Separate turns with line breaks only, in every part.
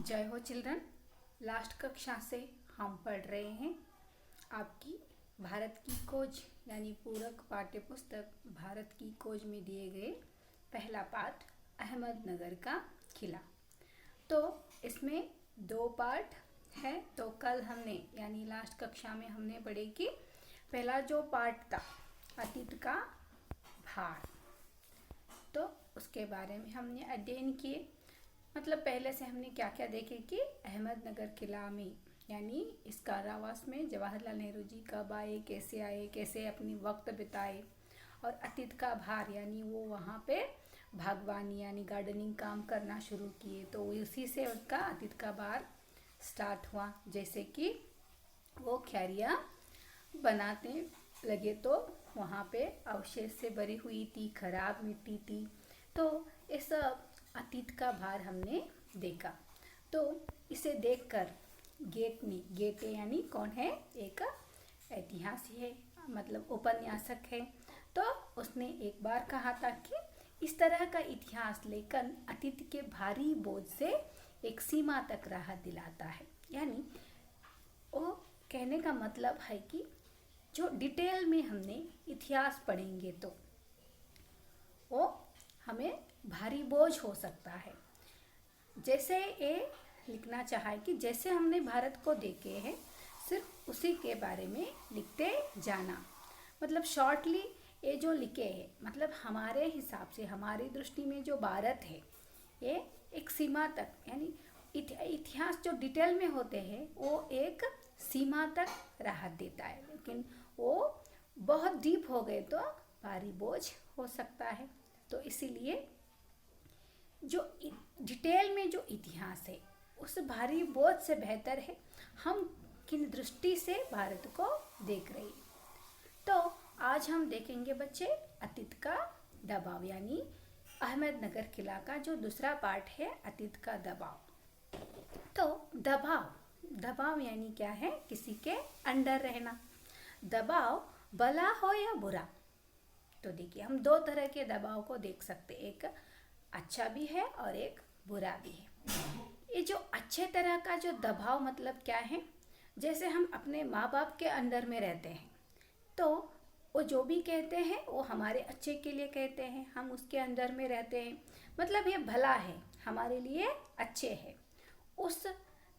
जय हो children. Last कक्षा से हम पढ़ रहे हैं आपकी भारत की खोज यानी पूरक पाठ्य पुस्तक भारत की खोज में दिए गए पहला पाठ अहमदनगर का किला। तो इसमें दो पार्ट है। तो कल हमने यानी लास्ट कक्षा में हमने पढ़े कि पहला जो पार्ट था अतीत का भार, तो उसके बारे में हमने अध्ययन किए। मतलब पहले से हमने क्या क्या देखे कि अहमदनगर किला में यानी इस कारावास में जवाहरलाल नेहरू जी कब आए, कैसे अपनी वक्त बिताए, और अतीत का भार यानी वो वहाँ पे बागवानी यानी गार्डनिंग काम करना शुरू किए। तो उसी से उनका अतीत का भार स्टार्ट हुआ। जैसे कि वो क्यारियाँ बनाते लगे तो वहाँ पे अवशेष से भरी हुई थी, खराब मिट्टी थी। तो इस अतीत का भार हमने देखा। तो इसे देखकर गेटे यानी कौन है, एक ऐतिहासिक है, मतलब उपन्यासक है। तो उसने एक बार कहा था कि इस तरह का इतिहास लेकर अतीत के भारी बोझ से एक सीमा तक राहत दिलाता है। यानी वो कहने का मतलब है कि जो डिटेल में हमने इतिहास पढ़ेंगे तो वो हमें भारी बोझ हो सकता है। जैसे ये लिखना चाहा है कि जैसे हमने भारत को देखे हैं सिर्फ उसी के बारे में लिखते जाना। मतलब शॉर्टली ये जो लिखे हैं, मतलब हमारे हिसाब से हमारी दृष्टि में जो भारत है ये एक सीमा तक यानी इतिहास जो डिटेल में होते हैं वो एक सीमा तक राहत देता है, लेकिन वो बहुत डीप हो गए तो भारी बोझ हो सकता है। तो इसीलिए जो डिटेल में जो इतिहास है उस भारी बोझ से बेहतर है हम किन दृष्टि से भारत को देख रहे हैं। तो आज हम देखेंगे बच्चे अतीत का दबाव यानी अहमदनगर किला का जो दूसरा पार्ट है अतीत का दबाव। तो दबाव यानी क्या है, किसी के अंडर रहना। दबाव भला हो या बुरा, तो देखिए हम दो तरह के दबाव को देख सकते, एक अच्छा भी है और एक बुरा भी है। ये जो अच्छे तरह का जो दबाव मतलब क्या है, जैसे हम अपने माँ बाप के अंडर में रहते हैं तो वो जो भी कहते हैं वो हमारे अच्छे के लिए कहते हैं, हम उसके अंडर में रहते हैं, मतलब ये भला है, हमारे लिए अच्छे है। उस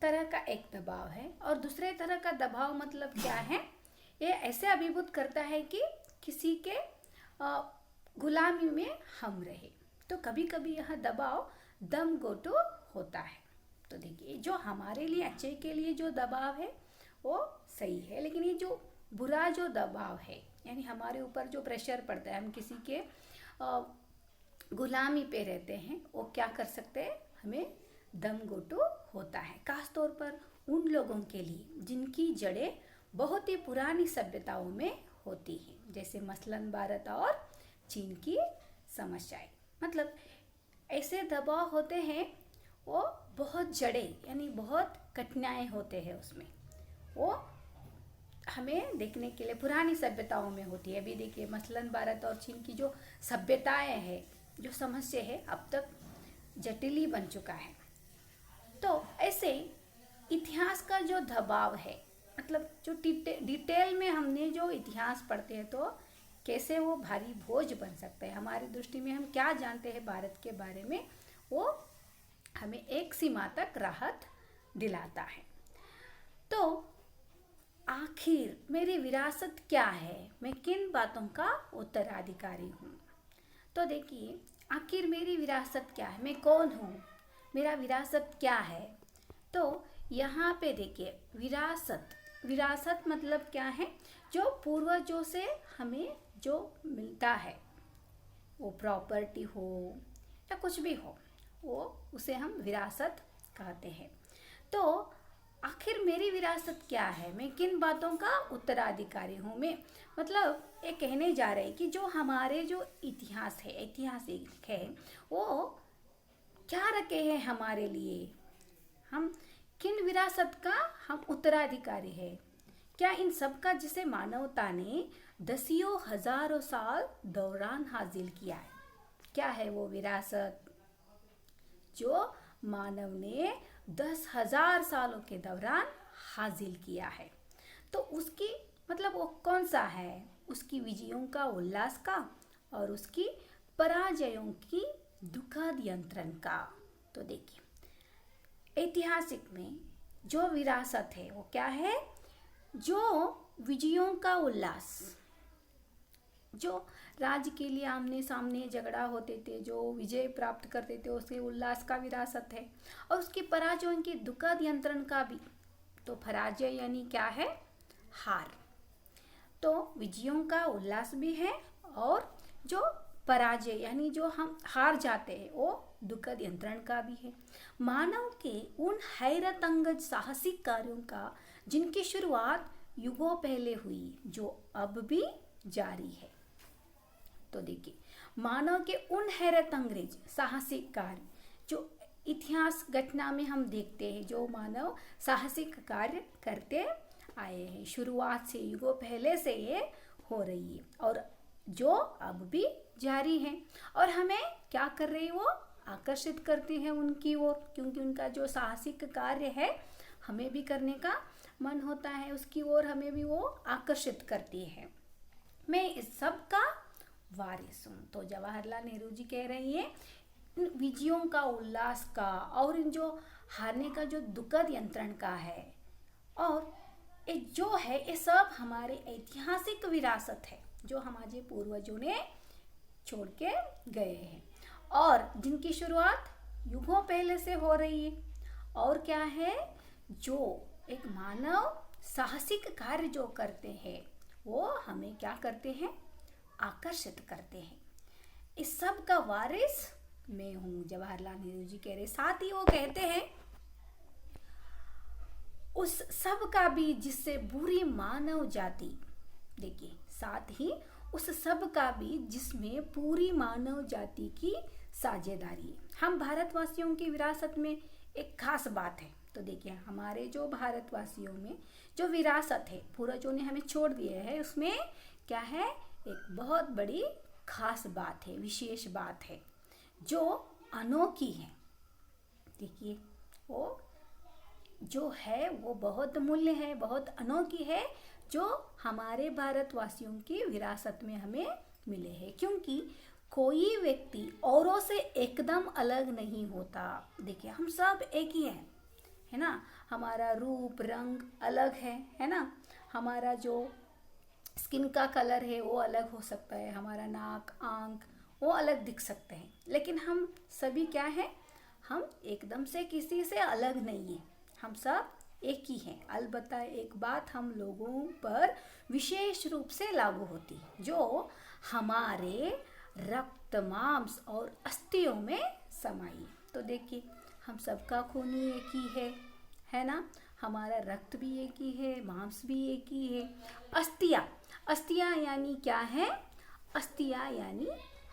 तरह का एक दबाव है। और दूसरे तरह का दबाव मतलब क्या है, ये ऐसे अभिभूत करता है कि किसी के गुलामी में हम रहे। तो कभी कभी यह दबाव दम गोटो होता है। तो देखिए जो हमारे लिए अच्छे के लिए जो दबाव है वो सही है, लेकिन ये जो बुरा जो दबाव है यानी हमारे ऊपर जो प्रेशर पड़ता है, हम किसी के गुलामी पे रहते हैं, वो क्या कर सकते हैं, हमें दम गोटो होता है। खास तौर पर उन लोगों के लिए जिनकी जड़ें बहुत ही पुरानी सभ्यताओं में होती हैं, जैसे मसलन भारत और चीन की समस्याएं। मतलब ऐसे दबाव होते हैं वो बहुत जड़े यानी बहुत कठिनाई होते हैं उसमें, वो हमें देखने के लिए पुरानी सभ्यताओं में होती है। अभी देखिए मसलन भारत और चीन की जो सभ्यताएं हैं, जो समस्या है, अब तक जटिल ही बन चुका है। तो ऐसे इतिहास का जो दबाव है, मतलब जो डिटेल में हमने जो इतिहास पढ़ते हैं तो कैसे वो भारी बोझ बन सकता है। हमारी दृष्टि में हम क्या जानते हैं भारत के बारे में, वो हमें एक सीमा तक राहत दिलाता है। तो आखिर मेरी विरासत क्या है, मैं किन बातों का उत्तराधिकारी हूँ। तो देखिए आखिर मेरी विरासत क्या है, मैं कौन हूँ, मेरा विरासत क्या है। तो यहाँ पे देखिए विरासत मतलब क्या है, जो पूर्वजों से हमें जो मिलता है, वो प्रॉपर्टी हो या कुछ भी हो, वो उसे हम विरासत कहते हैं। तो आखिर मेरी विरासत क्या है, मैं किन बातों का उत्तराधिकारी हूँ। मैं मतलब ये कहने जा रहे हैं कि जो हमारे जो इतिहास है, ऐतिहासिक है, वो क्या रखे हैं हमारे लिए, हम किन विरासत का हम उत्तराधिकारी है। क्या इन सब का जिसे मानवता ने दसियों हजारों साल दौरान हासिल किया है, क्या है वो विरासत जो मानव ने 10,000 सालों के दौरान हासिल किया है। तो उसकी मतलब वो कौन सा है? उसकी विजयों का, उल्लास का, और उसकी पराजयों की दुखद यंत्रण का। तो देखिए, ऐतिहासिक में जो विरासत है वो क्या है? जो विजयों का उल्लास, जो राज्य के लिए आमने सामने झगड़ा होते थे, जो विजय प्राप्त करते थे, उसके उल्लास का विरासत है। और उसकी पराजयों की दुखद यंत्रण का भी। तो पराजय यानी क्या है? हार। तो विजयों का उल्लास भी है, और जो पराजय यानी जो हम हार जाते हैं वो दुखद यंत्रण का भी है। मानव के उन हैरत अंगज साहसिक कार्यों का जिनकी शुरुआत युगों पहले हुई, जो अब भी जारी है। तो देखिए, मानव के उन हैरत अंगेज साहसिक कार्य जो इतिहास घटना में हम देखते हैं, जो मानव साहसिक कार्य करते आए हैं, शुरुआत से युगों पहले से ये हो रही है, और जो अब भी जारी है। और हमें क्या कर रही है? वो आकर्षित करती है उनकी ओर, क्योंकि उनका जो साहसिक कार्य है हमें भी करने का मन होता है, उसकी ओर हमें भी वो आकर्षित करती है। मैं इस सब का वारिस हूँ। तो जवाहरलाल नेहरू जी कह रही हैं, इन विजयों का, उल्लास का, और इन जो हारने का जो दुखद यंत्रण का है, और ये जो है ये सब हमारे ऐतिहासिक विरासत है, जो हमारे पूर्वजों ने छोड़ के गए हैं, और जिनकी शुरुआत युगों पहले से हो रही है। और क्या है? जो एक मानव साहसिक कार्य जो करते हैं वो हमें क्या करते हैं? आकर्षित करते हैं। इस सब का वारिस मैं हूँ, जवाहरलाल नेहरू जी कह रहे। साथ ही वो कहते हैं, उस सब का भी जिससे बुरी मानव जाति, देखिए, साथ ही उस सब का भी जिसमें पूरी मानव जाति की साझेदारी है। हम भारतवासियों की विरासत में एक खास बात है। तो देखिए, हमारे जो भारतवासियों में जो विरासत है पूर्वजों ने हमें छोड़ दिए है, उसमें क्या है? एक बहुत बड़ी खास बात है, विशेष बात है, जो अनोखी है। देखिए, वो जो है वो बहुत मूल्य है, बहुत अनोखी है, जो हमारे भारतवासियों की विरासत में हमें मिले हैं। क्योंकि कोई व्यक्ति औरों से एकदम अलग नहीं होता। देखिए, हम सब एक ही हैं, है ना? हमारा रूप रंग अलग है ना? हमारा जो स्किन का कलर है वो अलग हो सकता है, हमारा नाक, आंख वो अलग दिख सकते हैं, लेकिन हम सभी क्या हैं? हम एकदम से किसी से अलग नहीं हैं, हम सब एक ही हैं। अलबत्ता एक बात हम लोगों पर विशेष रूप से लागू होती है, जो हमारे रक्त, मांस और अस्थियों में समाई। तो देखिए, हम सबका खून ही एक ही है ना? हमारा रक्त भी एक ही है, मांस भी एक ही है। अस्थियाँ, अस्थियाँ यानी क्या है? अस्थियाँ यानी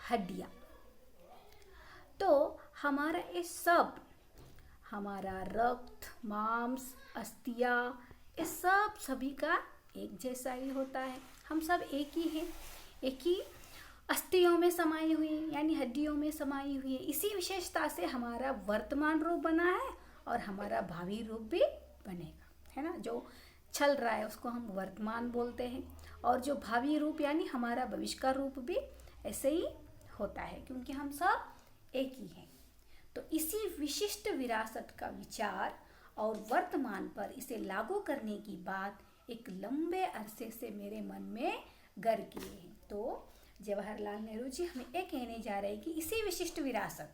हड्डियाँ। तो हमारा ये सब, हमारा रक्त, मांस, अस्थियाँ, ये सब सभी का एक जैसा ही होता है। हम सब एक ही हैं, एक ही अस्थियों में समाई हुई यानी हड्डियों में समाई हुई है। इसी विशेषता से हमारा वर्तमान रूप बना है और हमारा भावी रूप भी बनेगा, है ना? जो चल रहा है उसको हम वर्तमान बोलते हैं, और जो भावी रूप यानी हमारा भविष्य का रूप भी ऐसे ही होता है, क्योंकि हम सब एक ही हैं। तो इसी विशिष्ट विरासत का विचार और वर्तमान पर इसे लागू करने की बात एक लंबे अरसे से मेरे मन में घर किए हैं। तो जवाहरलाल नेहरू जी हमें ये कहने जा रहे हैं कि इसी विशिष्ट विरासत,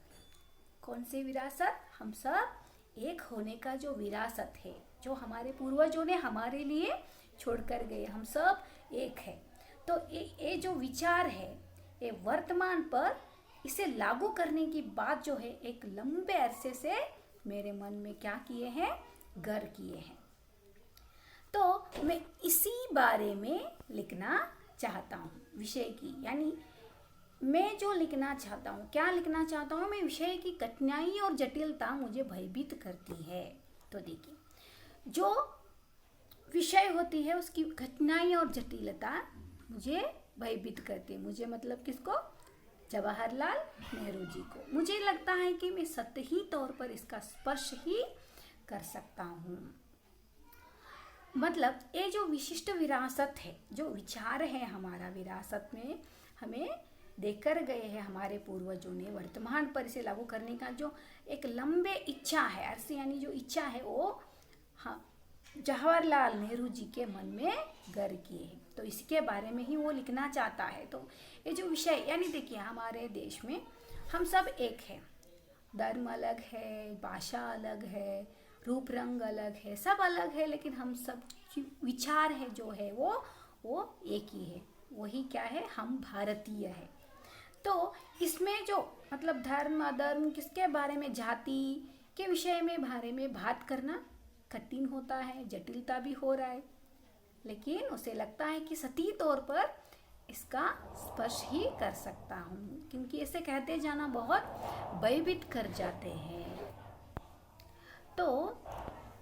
कौन सी विरासत? हम सब एक होने का जो विरासत है, जो हमारे पूर्वजों ने हमारे लिए छोड़कर गए, हम सब एक है। तो ये जो विचार है, ये वर्तमान पर इसे लागू करने की बात जो है एक लंबे अरसे से मेरे मन में क्या किए हैं? घर किए हैं। तो मैं इसी बारे में लिखना चाहता हूँ, विषय की, यानी मैं जो लिखना चाहता हूँ, क्या लिखना चाहता हूँ? मैं विषय की कठिनाई और जटिलता मुझे भयभीत करती है। तो देखिए, जो विषय होती है उसकी कठिनाई और जटिलता मुझे भयभीत करती है। मुझे मतलब किसको? जवाहरलाल नेहरू जी को। मुझे लगता है कि मैं सतही तौर पर इसका स्पर्श ही कर सकता हूँ। मतलब ये जो विशिष्ट विरासत है, जो विचार है हमारा विरासत में हमें देकर गए हैं हमारे पूर्वजों ने, वर्तमान पर इसे लागू करने का जो एक लंबे इच्छा है, अर्थ यानी जो इच्छा है वो हाँ जवाहरलाल नेहरू जी के मन में घर की है। तो इसके बारे में ही वो लिखना चाहता है। तो ये जो विषय यानी देखिए हमारे देश में हम सब एक है, धर्म अलग है, भाषा अलग है, रूप रंग अलग है, सब अलग है, लेकिन हम सब विचार है जो है वो एक ही है। वही क्या है, हम भारतीय है। तो इसमें जो मतलब धर्म अधर्म किसके बारे में, जाति के विषय में बारे में बात करना कठिन होता है, जटिलता भी हो रहा है, लेकिन उसे लगता है कि सही तौर पर इसका स्पर्श ही कर सकता हूँ, क्योंकि इसे कहते जाना बहुत भयभीत कर जाते हैं। तो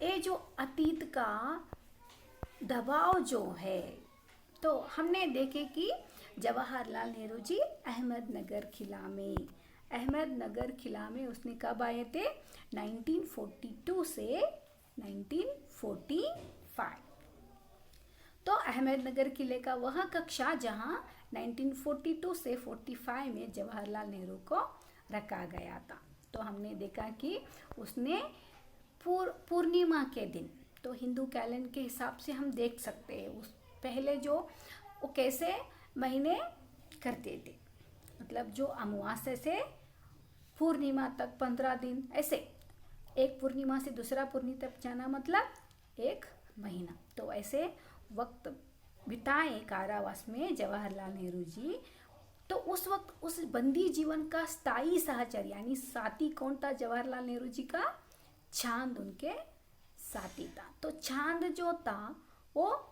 ये जो अतीत का दबाव जो है, तो हमने देखे कि जवाहरलाल नेहरू जी अहमदनगर किला में उसने कब आए थे, 1942 से 1945। तो अहमदनगर किले का वह कक्षा जहां 1942 से 45 में जवाहरलाल नेहरू को रखा गया था। तो हमने देखा कि उसने पूर्णिमा के दिन, तो हिंदू कैलेंडर के हिसाब से हम देख सकते हैं उस पहले जो वो कैसे महीने करते थे, मतलब जो अमावस्या से पूर्णिमा तक 15 दिन, ऐसे एक पूर्णिमा से दूसरा पूर्णिमा तक जाना मतलब एक महीना। तो ऐसे वक्त बिताए कारावास में जवाहरलाल नेहरू जी। तो उस वक्त उस बंदी जीवन का स्थायी सहचर यानी साथी कौन था जवाहरलाल नेहरू जी का, चांद उनके साथी था। तो चांद जो था वो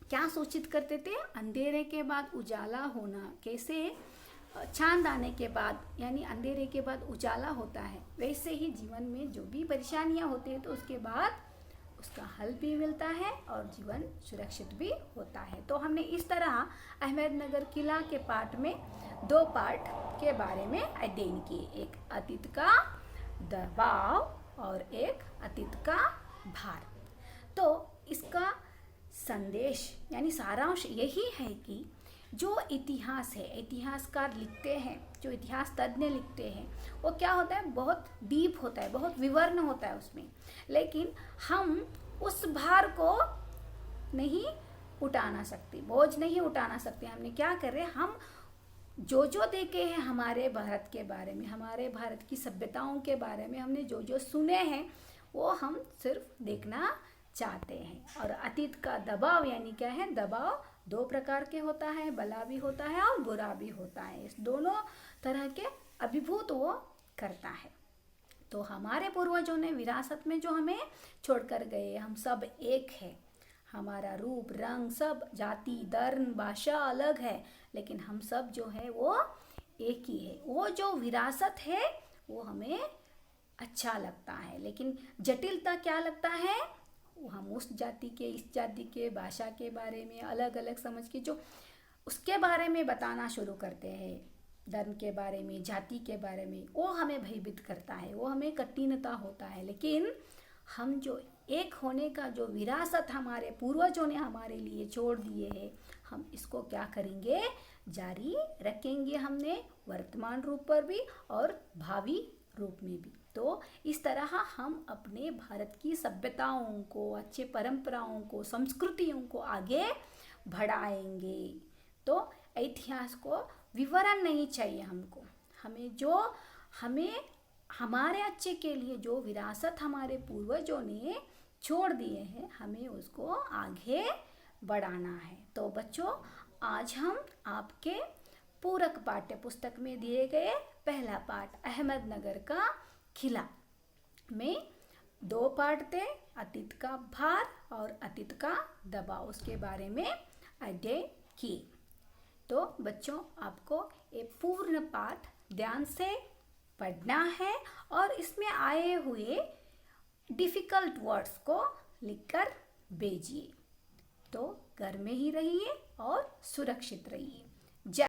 क्या सूचित करते थे, अंधेरे के बाद उजाला होना, कैसे चांद आने के बाद यानी अंधेरे के बाद उजाला होता है, वैसे ही जीवन में जो भी परेशानियां होती है तो उसके बाद उसका हल भी मिलता है और जीवन सुरक्षित भी होता है। तो हमने इस तरह अहमदनगर किला के पाठ में 2 पार्ट के बारे में अध्ययन किए, एक अतीत का दबाव और एक अतीत का भार। तो इसका संदेश यानी सारांश यही है कि जो इतिहास है, इतिहासकार लिखते हैं, जो इतिहास तज्ञ लिखते हैं, वो क्या होता है, बहुत डीप होता है, बहुत विवरण होता है उसमें, लेकिन हम उस भार को नहीं उठाना सकते, बोझ नहीं उठाना सकते। हमने क्या कर रहे हैं, हम जो देखे हैं हमारे भारत के बारे में, हमारे भारत की सभ्यताओं के बारे में हमने जो सुने हैं वो हम सिर्फ देखना चाहते हैं। और अतीत का दबाव यानी क्या है, दबाव 2 प्रकार के होता है, भला भी होता है और बुरा भी होता है। इस दोनों तरह के अभिभूत वो करता है। तो हमारे पूर्वजों ने विरासत में जो हमें छोड़कर गए, हम सब एक है, हमारा रूप रंग सब जाति धर्म भाषा अलग है, लेकिन हम सब जो है वो एक ही है। वो जो विरासत है वो हमें अच्छा लगता है, लेकिन जटिलता क्या लगता है, हम उस जाति के इस जाति के भाषा के बारे में अलग अलग समझ के जो उसके बारे में बताना शुरू करते हैं, धर्म के बारे में जाति के बारे में, वो हमें भयभीत करता है, वो हमें कठिनता होता है। लेकिन हम जो एक होने का जो विरासत हमारे पूर्वजों ने हमारे लिए छोड़ दिए है, हम इसको क्या करेंगे, जारी रखेंगे, हमने वर्तमान रूप पर भी और भावी रूप में भी। तो इस तरह हम अपने भारत की सभ्यताओं को, अच्छे परंपराओं को, संस्कृतियों को आगे बढ़ाएंगे। तो इतिहास को विवरण नहीं चाहिए हमको, हमें हमारे अच्छे के लिए जो विरासत हमारे पूर्वजों ने छोड़ दिए हैं, हमें उसको आगे बढ़ाना है। तो बच्चों, आज हम आपके पूरक पाठ्य पुस्तक में दिए गए पहला पाठ अहमदनगर का किला में 2 पाठ थे, अतीत का भार और अतीत का दबाव, उसके बारे में अध्ययन किए। तो बच्चों, आपको ये पूर्ण पाठ ध्यान से पढ़ना है और इसमें आए हुए डिफिकल्ट वर्ड्स को लिखकर भेजिए। तो घर में ही रहिए और सुरक्षित रहिए।